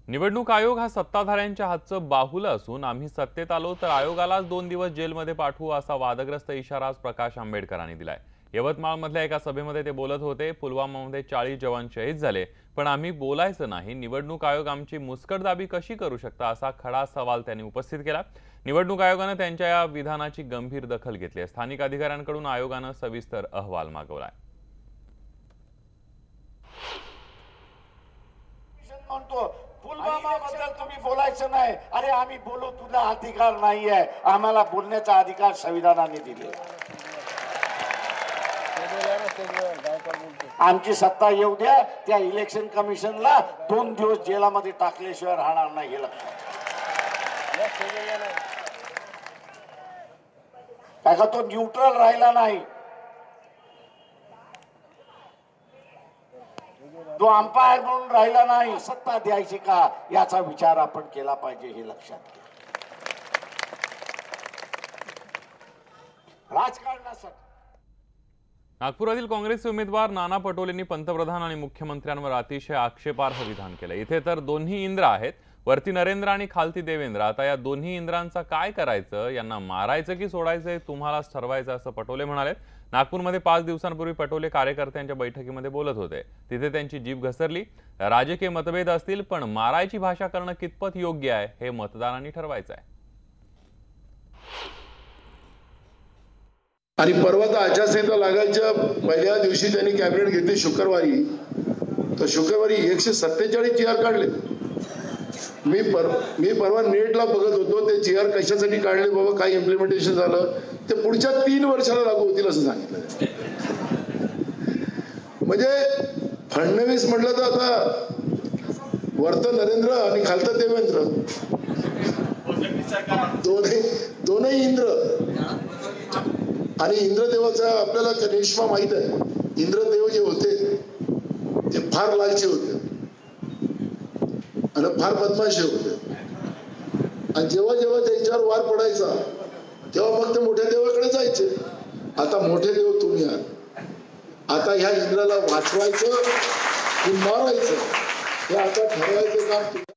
निवडणूक आयोग हा सत्ताधाऱ्यांच्या हातचं बाहुलं असून आम्ही सत्तेत आलो तर आयोगालाच 2 दिवस जेलमध्ये पाठवू असा वादग्रस्त इशारा आज प्रकाश आंबेडकरांनी दिलाय। यवतमाळमधल्या एका सभेमध्ये ते बोलत होते। पुलवामामध्ये 40 जवान शहीद झाले, पण आम्ही बोलायचं नाही। निवडणूक आयोग आमची मुस्कटदाबी कशी करू शकता असा खडा सवाल त्यांनी उपस्थित केला। निवडणूक आयोगाने त्यांच्या या विधानाची गंभीर दखल घेतली आहे। स्थानिक अधिकाऱ्यांकडून आयोगाने सविस्तर अहवाल मागवलाय। पुलवामाबद्दल तुम्ही बोलायचं नाही। अरे आम्ही बोलू, तुला अधिकार नाहीये। आम्हाला बोलण्याचा अधिकार संविधानाने दिले। आमची सत्ता येऊ द्या, त्या इलेक्शन कमिशनला 2 दिवस जेलामध्ये टाकल्याशिवाय राहणार नाही हे लक्षात। का तो न्यूट्रल राहिला नाही, तो अंपायर म्हणून राहिला नाही। सत्ता द्यायची का याचा विचार आपण केला पाहिजे हे लक्षात घ्या। राजकारणासाठी नागपुरातील काँग्रेसचे उमेदवार नाना पटोलेंनी पंतप्रधान आणि मुख्यमंत्र्यांवर अतिशय आक्षेपार्ह विधान केलं। इथे तर दोन्ही इंद्र आहेत, वरती नरेंद्र आणि खालती देवेंद्र। आता या दोन्ही इंद्रांचा काय करायचं, यांना मारायचं की सोडायचं हे तुम्हालाच ठरवायचं असं पटोले म्हणाले। नागपूरमध्ये 5 दिवसांपूर्वी पटोले कार्यकर्त्यांच्या बैठकीमध्ये बोलत होते। तिथे त्यांची जीभ घसरली। राजकीय मतभेद असतील, पण मारायची भाषा करणं कितपत योग्य आहे हे मतदारांनी ठरवायचं आहे। आणि परवा तर आचारसंहिता लागायच्या पहिल्या दिवशी त्यांनी कॅबिनेट घेतली शुक्रवारी, तर शुक्रवारी 147 जीआर काढले। मी परवा नेटला बघत होतो, ते जीआर कशासाठी काढले बाबा, काय इम्प्लिमेंटेशन झालं ते पुढच्या 3 वर्षाला लागू होतील असं सांगितलं। म्हणजे फडणवीस म्हटलं तर आता वरतं नरेंद्र आणि खालतं देवेंद्र, दोनही इंद्र। आणि इंद्रदेवाचा आपल्याला रेशमा माहित आहे। इंद्रदेव जे होते ते फार लालची होते आणि फार बदमाशी होते। आणि जेव्हा जेव्हा त्यांच्यावर वार पडायचा तेव्हा मग ते मोठ्या देवाकडे जायचे। आता मोठे देव तुम्ही आहात, आता ह्या इंद्राला वाचवायचं की मारायचं हे आता ठरवायचं काम तुम्ही।